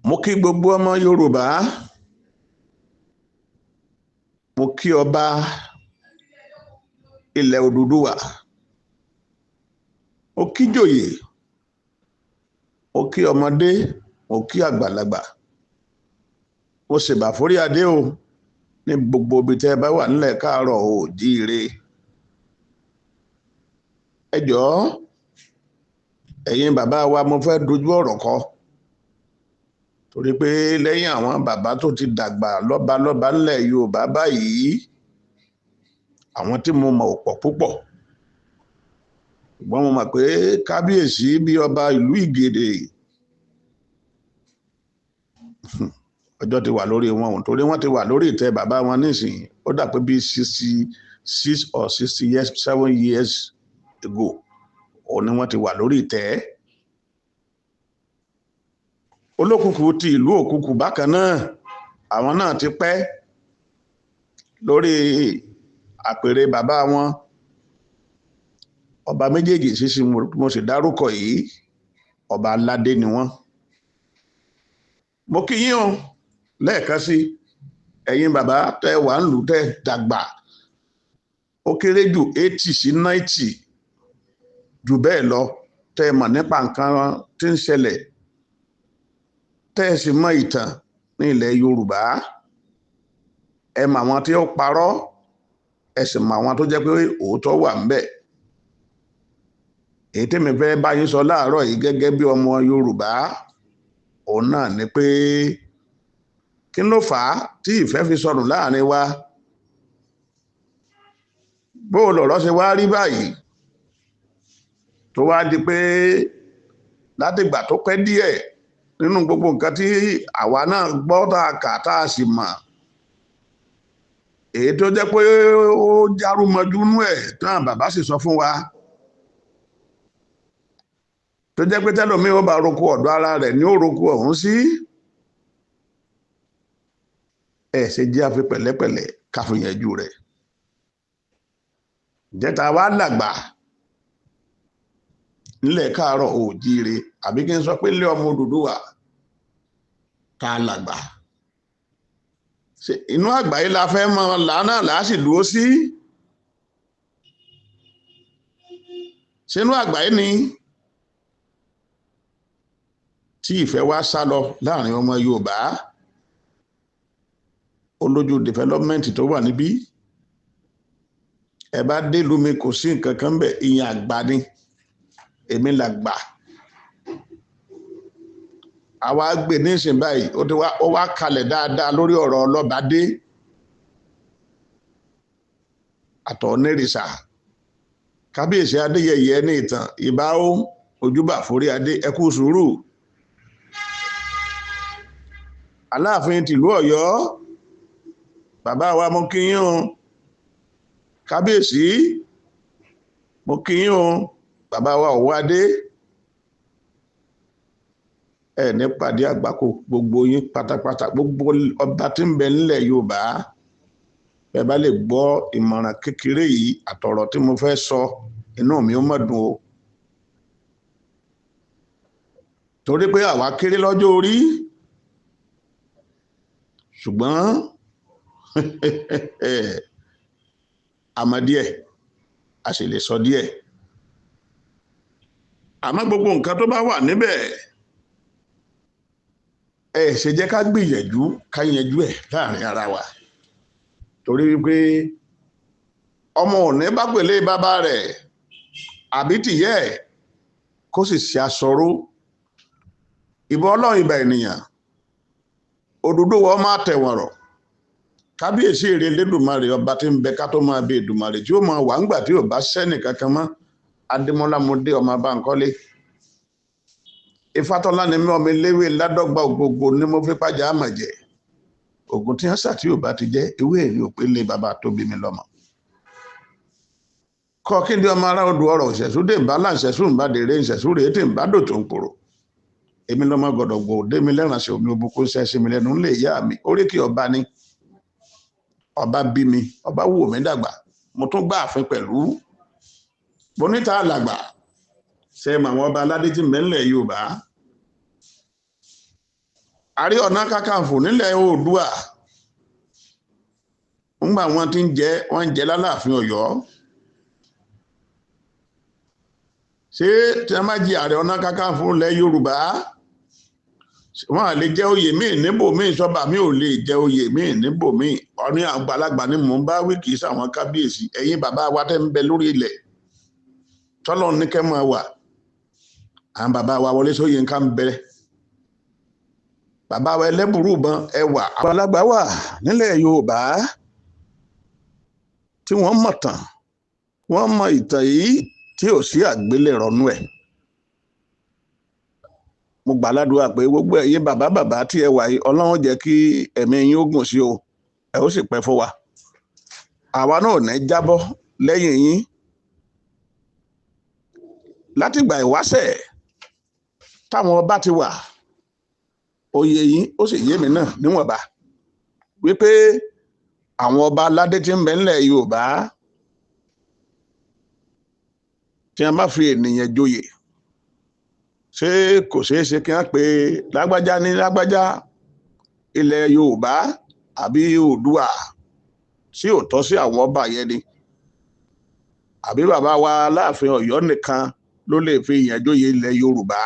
mo kí gbogbo ọmọ Yorùbá, mo kí ọba ilẹ̀ Odùduwà, mo kí jòyè, mo kí ọmọdé, mo kí àgbàlagbà, mo ṣèbà fórí adé o ní gbogbo ibi tẹ́ bá wà nílẹ̀ káàárọ̀ oòjíire. Ẹ jọ̀ọ́ ẹ̀yin bàbá wa, mo fẹ́ dojú ọ̀rọ̀ kọ torí pé lẹ́yìn àwọn bàbá tó ti dàgbà lọ́balọ́ba nílẹ̀ Yorùbá báyìí, àwọn tí mo mọ̀ ò pọ̀ púpọ̀, ṣùgbọ́n mo mọ̀ pé kábíyèsí bí ọba ìlú Ìgèdè ọjọ́ ti wà lórí wọn torí wọ́n ti wà lórí ìtẹ́ bàbá wọn nísìnyí. Ó dà pé bí 66 or 67 years ago òun ni wọ́n ti wà lórí ìtẹ́. Olókùkù ti ìlú Òkùkù bákan náà, àwọn náà ti pẹ́ lórí àpèrè bàbá wọn. Ọba méjèèjì sísí mo sì dárúkọ yìí, ọba aládé ni wọ́n. Mo kí yín o lẹ́ẹ̀kan sí ẹ̀yin bàbá tẹ́ wà ń lù tẹ́ dàgbà ó kéré jù 80 sí 90 jù bẹ́ẹ̀ lọ, tẹ́ mọ̀ nípa nǹkan tí ń ṣẹlẹ̀, tẹ́ sì mọ̀ ìtàn ní ilẹ̀ Yorùbá. Ẹ mọ̀ àwọn tí ó parọ́, ẹ sì mọ̀ àwọn tó jẹ́ pé òótọ́ wà ń bẹ̀. Èyí tí mi fẹ́ bá yín sọ láàárọ̀ yìí gẹ́gẹ́ bí ọmọ Yorùbá, òun náà ni pé kí ló fà á tí ìfẹ́ fi sọnù láàrin wa? Bó lọ̀rọ̀ ṣe wá rí báyìí tó wá di pé látìgbà tó pẹ́ díẹ̀ nínú gbogbo nǹkan tí àwa náà gbọ́ tá a kà tá a sì mọ̀, èyí tó jẹ́ pé ó járúmọjú nú ẹ̀ tán bàbá sì sọ fún wa, tó jẹ́ pé tẹ́lòmí ó bá roko ọ̀dọ̀ ara rẹ̀ ní ó roko ọ̀hún sí. Ẹ ṣe jẹ́ àfi pẹ̀lẹ́pẹ̀lẹ́ káfíyànjú rẹ̀. Jẹ́ta wá làgbà nílẹ̀ káàárọ̀ oòjíire, àbí kí n sọ pé ilé ọmọ Odùduwà ká làgbà. Inú àgbà yìí la fẹ́ mọ lánà láàsì dúró sí. Sínú àgbà yìí ni tí ìfẹ́ wá sá lọ láàrin ọmọ Yorùbá. Olójú development tó wà níbí, ẹ bá dé ìlú mi kò sí nǹkan kan bẹ̀, ìyẹn àgbà ni, èmi làgbà. Àwa gbé ní ìsìn báyìí ó wá kalẹ̀ dáadáa lórí ọ̀rọ̀ ọlọ́bàdé àtọ̀ onírìṣà. Kábíyèsí Adéyẹyẹ ní ìtàn ìbá ó ojúbà forí adé, ẹ kú sùúrù. Aláàfin tìlú Ọ̀yọ́, bàbá wa mo kí yín o. Kábíyèsí mo kí yín o, bàbá wa Ọ̀wádé. Ẹ ní pàdé àgbákò gbogbo yín pátápátá, gbogbo ọba tí ń bẹ nílẹ̀ Yorùbá. Bẹ́ẹ̀ bá lè gbọ́ ìmọ̀ràn kékeré yìí àtọ̀rọ̀ tí mo fẹ́ sọ, inú mi ó mọ̀ dùn o. Torí pé àwa kéré lọ́jọ́ orí, ṣùgbọ́n àmọ́ díẹ̀ a sì lè sọ díẹ̀. Àmọ́ gbogbo nǹkan tó bá wà níbẹ̀, ẹ ṣe jẹ́ ká gbìyànjú ká yanjú ẹ̀ láàrin ara wa. Torí wípé ọmọ òní bá pèlé bàbá rẹ̀ àbí tìyẹ́ ẹ̀ kó sì ṣe aṣọró. Ìbà Ọlọ́run ìbà ènìyàn, Odùduwà máa tẹ̀wọ̀rọ̀. Kábíyèsí èrè Elédùmarè ọba tí ń bẹ ká tó máa bẹ Èdùmarè tí ó máa wà ńgbà tí ò bá sẹ́nì kankan mọ́. Ademola Bankole. Ifátọ́lá ni mi ọmọ eléwé ládọ́gba ògbógbò ni mo fi pàjá àmọ̀jẹ. Ògùn tí wọ́n sà tí ò bá ti jẹ́ ewé èrè òpélé bàbá tó bí mi lọ́mọ. Kọ́ kí ni ọmọ ará odò ọ̀rọ̀ ìṣẹ̀sú dé ń bá láǹṣẹ̀sú ń bá dèrè ìṣẹ̀sú rèé tí ń bá dò tó ń pòrò. Èmi lọ́mọ gọ̀dọ̀gbò dé mi lẹ́rànṣẹ́ omi òbúkú ṣẹ́ṣẹ́ mi lẹ́nu ńlẹ̀ ìyá mi. Oríkì ọba ni. Ọba bí mi, ọba wò mí dàgbà. Mo tún gbà àfin pẹ̀lú. Bonita alàgbà. Ṣé màwọn ọba aládé tí mẹ́lẹ̀ Yorùbá. Ààrẹ Ọ̀nà Kakanfò nílẹ̀ Oòduà ńgbà wọ́n ti ń jẹ l'Aláàfin Ọ̀yọ́ ṣé tí wọ́n bá jẹ Ààrẹ Ọ̀nà Kakanfò nílẹ̀ Yorùbá wọ́n á lè jẹ oyè míì níbòmíì sọ́ba mi ò lè jẹ oyè míì níbòmíì ọ̀ní àgbàlagbà ni mò ń bá wí kì í sàwọn kábíyèsí ẹ̀yin bàbá wa tẹ́ ń bẹ lórí ilẹ̀ tọ́lọ́run ní kẹ́ máa wà àwọn bàbá wa Wọlé Ṣóyínká ń bẹ bàbá wa Ẹlẹ́bùrú Ìbọn ẹwà àgbàlagbà wà nílẹ̀ Yorùbá tí wọ́n mọ̀ tán wọ́n mọ ìtàn yìí tí ò sí àgbélẹ̀rọ nú ẹ̀ mo gbàládùá pé gbogbo ẹ̀yin bàbá tí ẹ wà yìí Ọlọ́run jẹ́ kí ẹ̀mí yín ó gùn sí o ẹ ó sì pẹ́ fún wa àwa náà ò ní jábọ́ lẹ́yìn yín látìgbà ìwáṣẹ̀ táwọn ọba ti wà oyè yín ó sì yé mi náà níwọ̀nba wípé àwọn ọba aládé tí ń bẹ ńlẹ̀ Yorùbá tí wọ́n bá fi ènìyàn joyè ṣé kò ṣeé ṣe kí wọ́n pe lágbájá ní lágbájá ilẹ̀ Yorùbá àbí Oòduà tí ò tọ́ sí àwọn ọba yẹn ni àbí bàbá wa Aláàfin Ọ̀yọ́ nìkan ló lè fi ìyẹn joyè ilẹ̀ Yorùbá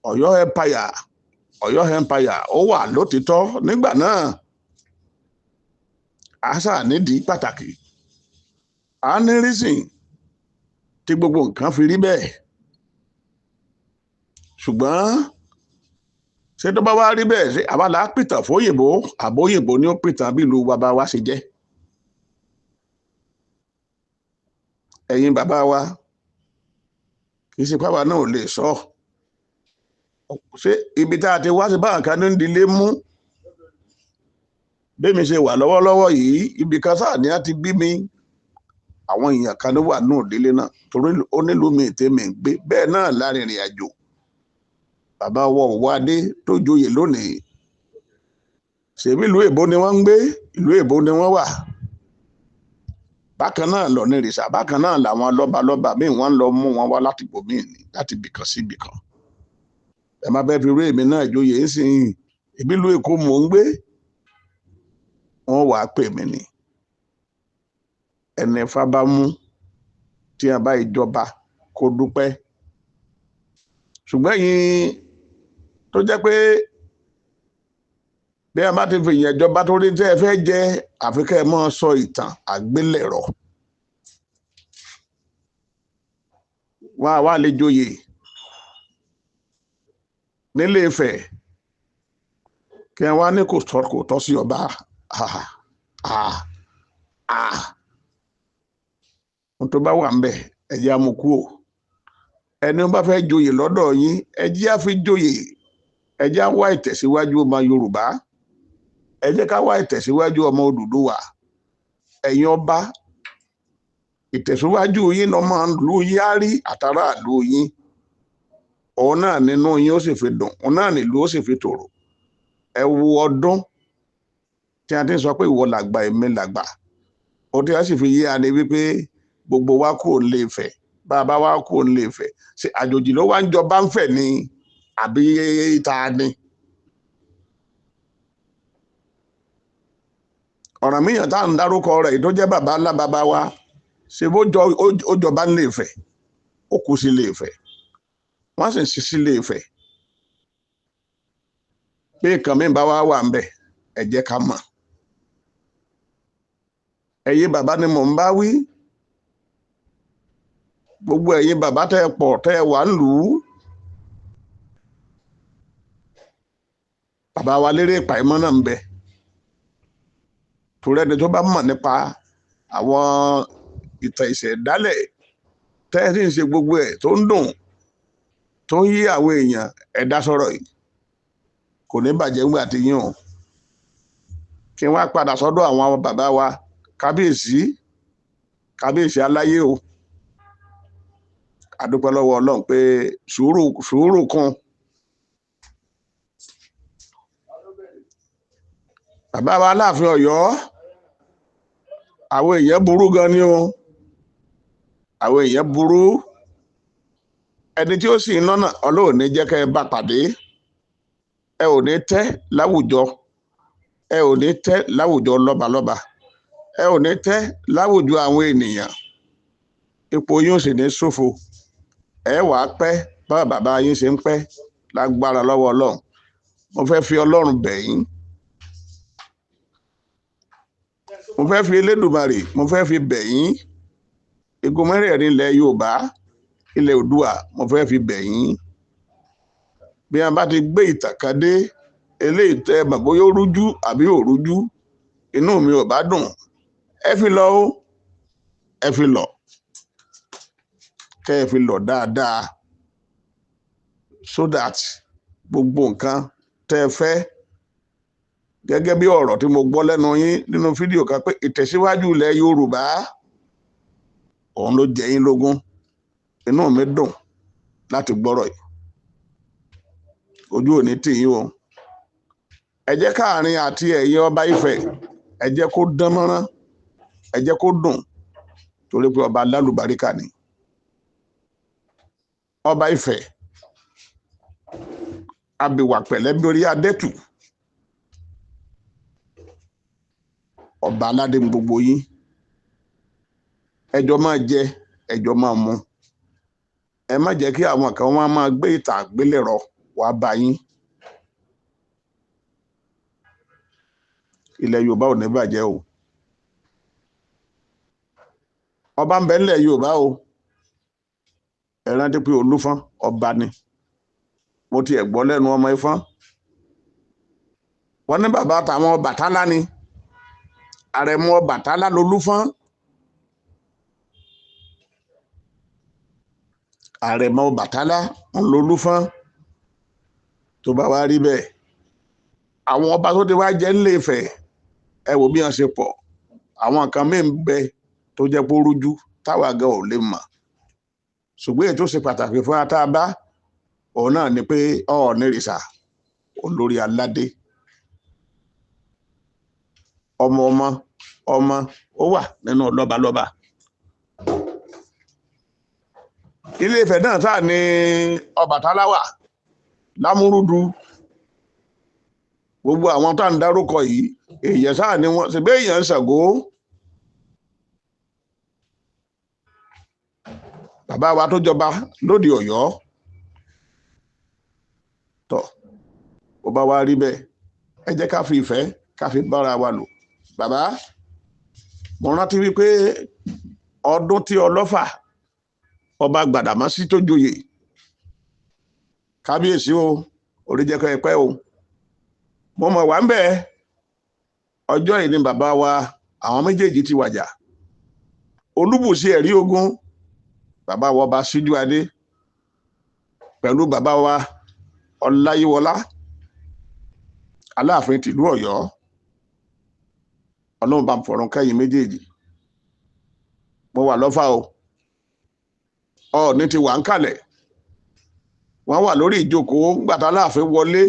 Ọ̀yọ́ empire ó wà lótìtọ́ nígbà náà àṣà nídìí pàtàkì a ní rísìn tí gbogbo nǹkan fi rí bẹ́ẹ̀ ṣùgbọ́n ṣé tó bá wá rí bẹ́ẹ̀ ṣé àwa là á pìtàn fóyìnbó àbóyìnbó ni ó pìtàn bí ìlú bàbá wa ṣe jẹ́ ẹ̀yin bàbá wa kì í ṣe páwa náà ò lè sọ ṣé ibi tá a ti wá sí báwọn kan ní ìdílé mú bẹ́mi ṣe wà lọ́wọ́lọ́wọ́ yìí ibi kan sáà ni a ti bí mi àwọn èèyàn kan ló wà náà délé náà torí ó nílùú mi tèmi ń gbé bẹ́ẹ̀ náà láàrin ìrìn àjò bàbá wọ Òwòadé tó joyè lónìí ṣèbí ìlú èbó ni wọ́n ń gbé ìlú èbó ni wọ́n wà bákan náà lọ ní ìrìṣà bákan náà làwọn lọ́balọ́ba míì wọ́n lọ mú wọn wá láti ibòmíì láti ibìkan sí ibìkan ẹ má bẹ́ẹ̀ fi rú èmi náà joyè ń sìn ìbí ìlú Èkó mò ń gbé wọ́n wàá pè mí ni ẹni Ifá bá mú tí a bá ìjọba kó dúpẹ́ ṣùgbọ́n yín tó jẹ́ pé bí a bá ti fi ìyẹn jọba tó rí tí ẹ fẹ́ jẹ́ àfikẹ́ ẹ máa sọ ìtàn àgbélẹ̀rọ wọ́n á wá lè joyè nílé Ifẹ̀ kí wọ́n wá ní kò tọ́ sí ọba ohun tó bá wà ń bẹ̀ ẹ jẹ́ amukú o ẹni wọ́n bá fẹ́ joyè lọ́dọ̀ yín ẹ jẹ́ á fi joyè ẹ jẹ́ á wá ìtẹ̀síwájú ọmọ Yorùbá ẹ jẹ́ ká wá ìtẹ̀síwájú ọmọ Odùduwà ẹ̀yin ọba ìtẹ̀síwájú yín lọ máa ń lu yín á rí àtàrà àlú yín òun náà nínú yín ó sì fi dùn òun náà nílùú ó sì fi tòrò ẹ wo ọdún tí a ti ń sọ pé ìwọ làgbà èmi làgbà ó tí a sì fi yé ani wípé gbogbo wa kúrò nílé Ifẹ̀ bàbá wa kúrò nílé Ifẹ̀ ṣe àjòjì ló wá ń jọba ń fẹ̀ ni àbí ta ni. Ọ̀rànmíyàn tá à ń dárúkọ rẹ̀ tó jẹ́ bàbá ńlá bàbá wa ṣe bó jọba nílé Ifẹ̀ ó kú sí ilé Ifẹ̀ wọ́n sì ń ṣí sí ilé Ifẹ̀ pé nǹkan mi bá wà ń bẹ̀ ẹ jẹ́ ká mọ̀ ẹ̀yin bàbá ni mò ń bá wí gbogbo ẹ̀yin bàbá tẹ́ ẹ pọ̀ tẹ́ ẹ wà ń lù ú bàbá wa lérè ìpàìmọ́ náà ń bẹ torí ẹni tó bá mọ̀ nípa àwọn ìtàn ìṣẹ̀dálẹ̀ tẹ́ ẹ sì ń ṣe gbogbo ẹ̀ tó ń dùn tó ń yí àwọn èèyàn ẹ̀dá sọ̀rọ̀ yìí kò ní bàjẹ́ ńgbà tí yín o kí wọ́n á padà sọ́dọ̀ àwọn bàbá wa kábíyèsí aláyé o adúpẹ́ lọ́wọ́ Ọlọ́run pé sùúrù kún bàbá wa Aláàfin Ọ̀yọ́ àwọn èèyàn burú gan ni o àwọn èèyàn burú ẹni tí ó sì ń lọ́nà Ọlọ́run ní jẹ́ kẹ́ ẹ bá pàdé, ẹ ò ní tẹ́ láwùjọ, ẹ ò ní tẹ́ láwùjọ lọ́balọ́ba, ẹ ò ní tẹ́ láwùjọ àwọn ènìyàn, ipò yín ò sì ní ṣòfò, ẹ wàá pẹ́ bá bàbá yín ṣe ń pẹ́ lágbára lọ́wọ́ Ọlọ́run. Mo fẹ́ fi Ọlọ́run bẹ̀ yín, mo fẹ́ fi Elédùmarè, mo fẹ́ fi bẹ̀ yín, igun mẹ́rẹ̀ẹ̀rin ilẹ̀ Yorùbá, ilẹ̀ Oòduà, mo fẹ́ fi bẹ̀ yín. Bí a bá ti gbé ìtàkàdé eléyìí tẹ́ mọ̀ bóyá ó rújú àbí ò rújú, inú mi ò bá dùn, ẹ fi lọ ó, ẹ fi lọ, kẹ́ ẹ fi lọ dáadáa, so that gbogbo nǹkan tẹ́ ẹ fẹ́, gẹ́gẹ́ bí ọ̀rọ̀ tí mo gbọ́ lẹ́nu yín nínú fídíò kan pé ìtẹ̀síwájú ilẹ̀ Yorùbá òun ló jẹ yín lógún, inú mi dùn láti gbọ́rọ̀ yìí, ojú ò ní tì yín o. Ẹ jẹ́ káàrin àti ẹ̀yin ọba Ifẹ̀, ẹ jẹ́ kó dán mọ́rán, ẹ jẹ́ kó dùn, torí pé ọba lálùbáríkà ni ọba Ifẹ̀. Abìwà pẹ̀lẹ́ bí orí adẹ́tù, ọba aládé gbogbo yín, ẹjọ́ máa jẹ, ẹjọ́ máa mu, ẹ má jẹ́ kí àwọn kan wọ́n máa gbé ìtàn àgbélẹ̀rọ wá bá yín. Ilẹ̀ Yorùbá ò ní bàjẹ́ o, ọba ń bẹ nílẹ̀ Yorùbá o, ẹ rántí pé Olúfọ́n ọba ni, mo ti ẹ̀ gbọ́ lẹ́nu ọmọ Ifọ́n, wọ́n ní bàbá tàwọn Ọbàtálá ni, àrẹ̀mọ Ọbàtálá lolúfọ́n, àrẹ̀mọ Ọbàtálá lolúfọ́n. Tó bá wá rí bẹ́ẹ̀, àwọn ọba tó ti wá jẹ́ nílé Ifẹ̀, ẹ wò bí wọ́n ṣe pọ̀, àwọn kan mí ń bẹ tó jẹ́ pé ó rújú táwa gan ò lè mọ̀, ṣùgbọ́n èyí tó ṣe pàtàkì fún wa tá a bá òun náà ni pé Ọọ̀nìrìṣà olórí aládé, ọmọ ọmọ ọmọ ó wà nínú lọ́balọ́ba. Ilé Ifẹ̀ náà sáà ni Ọbàtálá wà, Lámúrúdu, gbogbo àwọn tá à ń dárúkọ yìí, èèyàn sáà ni wọ́n, ṣèbí èèyàn ń Ṣàngó. Bàbá wa tó jọba lóde Ọ̀yọ́, tọ̀ ó bá wá rí bẹ́ẹ̀, ẹ jẹ́ ká fi ìfẹ́ ká fi bára wa lò. Bàbá, mo rántí wípé ọdún tí Ọlọ́fà ọba Gbàdàmọ́sí tó joyè, kábíyèsí o, orí jẹ́ kọ́ ẹ pẹ́ o, mo mọ̀ wá ń bẹ̀, ọjọ́ yìí ni bàbá wa àwọn méjèèjì ti wàjà, Olúbùsí ẹ̀rí ogun, bàbá wa ọba Síjú Adé pẹ̀lú bàbá wa Ọláyíwọlá Aláàfin tìlú Ọ̀yọ́, Ọlọ́run bá ń fọ̀run kẹ́yìn méjèèjì. Mo wà lọ́fà o, Ọọ̀ni ti wà ń kalẹ̀, wọ́n wà lórí ìjókòó gbàtà Aláàfin wọlé,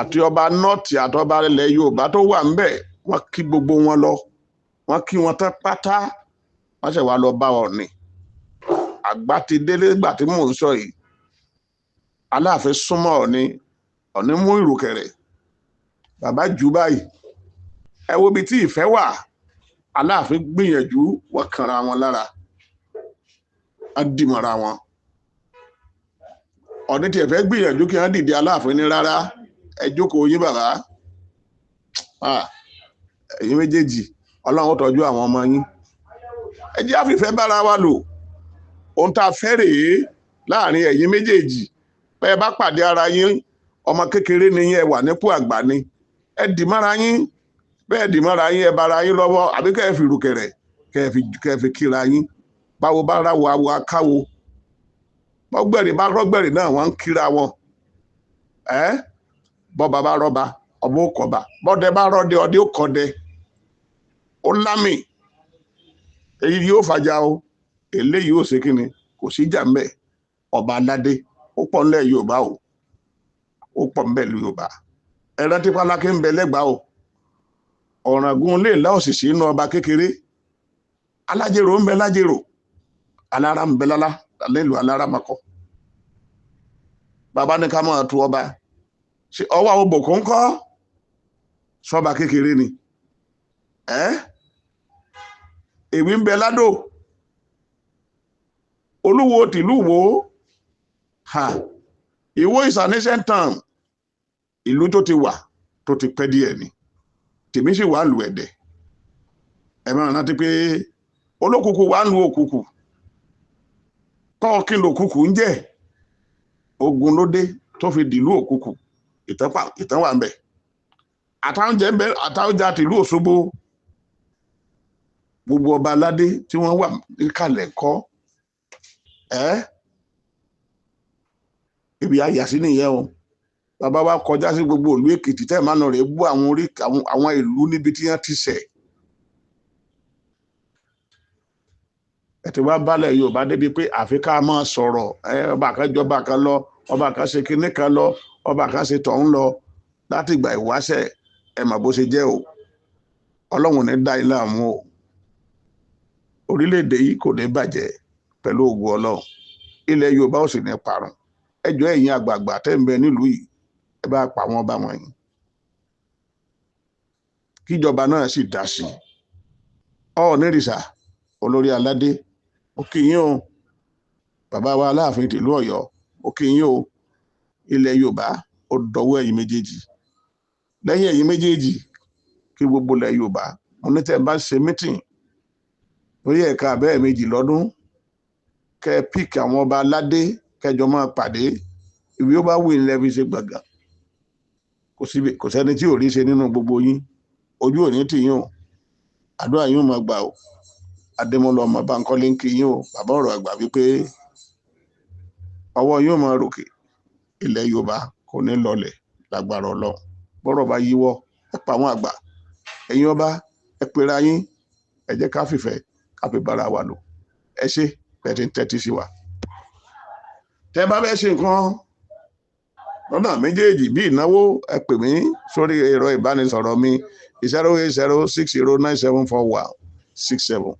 àti ọba nọ́ọ̀tì àtọba ilẹ̀ Yorùbá tó wà ń bẹ̀, wọ́n kí gbogbo wọn lọ, wọ́n kí wọn tán pátá, wọ́n ṣẹ̀ wá lọ bá Ọọ̀ni. Àgbà ti délé gbà tí mò ń sọ yìí, Aláàfin súnmọ́ Ọọ̀ni, Ọọ̀ni mú ìrùkẹ̀rẹ̀, bàbá jù báyìí, ẹ wo ibi tí ìfẹ́ wà, Aláàfin gbìyànjú, wọ́n kanra wọn lára, wọ́n dìmọ̀ra wọn. Ọọ̀ni tí ẹ fẹ́ gbìyànjú kí wọ́n dìde, Aláàfin ní rárá, ẹ jókòó yín bàbá, ẹ̀yin méjèèjì Ọlọ́run ó tọ́jú àwọn ọmọ yín, ẹ jẹ́ àfìfẹ́ bára wa lò, ohun tá a fẹ́ rèé láàrin ẹ̀yin méjèèjì. Bẹ́ẹ̀ bá pàdé ara yín, ọmọ kékeré ni yín, ẹ wà nípò àgbà ni, ẹ dì mọ́ra yín, bẹ́ẹ̀ dì mọ́ra yín, ẹ bára yín lọ́wọ́, àbí kẹ́ ẹ fi ìrùkẹ̀rẹ̀ kẹ́ ẹ fi kíra yín, báwo bá ra wo awo akáwo, bọ́gbẹ̀rì bá rọ́gbẹ̀rì náà wọ́n ń kíra wọn, bọ́ba bá rọ́ba ọba ó kọ́ba, bọ́dẹ bá rọ́dẹ ọdẹ ó kọ́dẹ, ó lámì, èyí yóò fàjà o, eléyìí ó ṣe kí ni, kò sí jà ń bẹ̀. Ọba aládé ó pọ̀ nílẹ̀ Yorùbá o, ó pọ̀ níbẹ̀ Yorùbá, ẹ rántí Pálákí ń bẹ lẹ́gbàá o, Ọ̀ràngún lè lá òṣìṣẹ́ inú ọba kékeré, Alájèrò ń bẹ lájèrò, Alára ń bẹ lálá, nílùú Alárámọ̀kọ̀ bàbá ní ká máa tu ọba ṣe ọwọ́ àwọn bòkó ń kọ́ sọ́ba kékeré ni èmi ń bẹ ládò Olúwo tìlú Ìwó Ìwó is an ancient town ìlú tó ti wà tó ti pẹ́ díẹ̀ ni tèmi sì wà lù Ẹ̀dẹ̀ ẹ máa rántí pé olókùkù wà lù òkùkù kọ́ kí lòkùkù ń jẹ́ ogun ló dé tó fi dìlú òkùkù ìtàn wà ń bẹ àtàwọn jà tìlú Òṣogbo gbogbo ọba aládé tí wọ́n wà níkàlẹ̀ kọ́ ibi àyàsí nìyẹn o bàbá wa kọjá sí gbogbo ìlú Èkìtì tẹ́ máa nà rẹ̀ bú àwọn ìlú níbi tí wọ́n ti ṣẹ̀ ẹ ti wá bálẹ̀ Yorùbá débi pé àfi ká máa sọ̀rọ̀ ọba kan jọba kan lọ ọba kan ṣe kinní kan lọ ọba kan ṣe tọ̀hún lọ láti ìgbà ìwáṣẹ̀ ẹ mà bó ṣe jẹ́ o Ọlọ́run ní dá ilé àmú o orílẹ̀-èdè yìí kò ní bàjẹ́ pẹ̀lú ògo Ọlọ́run ilẹ̀ Yorùbá ò sì ní parun ẹjọ́ ẹ̀yin àgbààgbà tẹ́ ń bẹ nílùú yìí ẹ bá pa wọn bá wọn yìí kíjọba náà sì dá sí Ọọ̀nìrìṣà olórí aládé ó kí yín o bàbá wa Aláàfin tìlú Ọ̀yọ́ ó kí yín o ilẹ̀ Yorùbá ó dọwọ́ ẹ̀yin méjèèjì lẹ́yìn ẹ̀yin méjèèjì kí gbogbo ilẹ̀ Yorùbá mo ní tẹ́ bá ṣe mítìn lórí ẹ̀ka abẹ́ẹ̀ méjì lọ́dún kẹ́ pík àwọn ọba aládé kẹjọ máa pàdé ìwé ó bá wù ní lẹ́bí ṣe gbàgà kò sẹ́ni tí ò rí ṣe nínú gbogbo yín ojú òní tì yín o àdúrà yín ó máa gbà o Ademola Bankole ń kí yín o bàbá Oro Agba wípé ọwọ́ yín ó máa ròkè ilẹ̀ Yorùbá kò ní lọlẹ̀ lágbára Ọlọ́run bọ́rọ̀ bá yíwọ́ ẹ pa àwọn àgbà ẹ̀yin ọba ẹ pera yín ẹ jẹ́ ká fìfẹ́ ká fi bára wa lò ẹ ṣe tẹ́tí sí wa tẹ́ bá fẹ́ ṣe nǹkan lọ́nà méjèèjì bí ìnáwó ẹ pè mí sórí ẹ̀rọ ìbánisọ̀rọ̀ mi 08060974167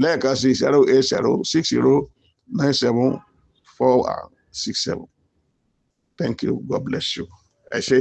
lẹ́ẹ̀kan sí 08060974167 thank you God bless you ẹ ṣé.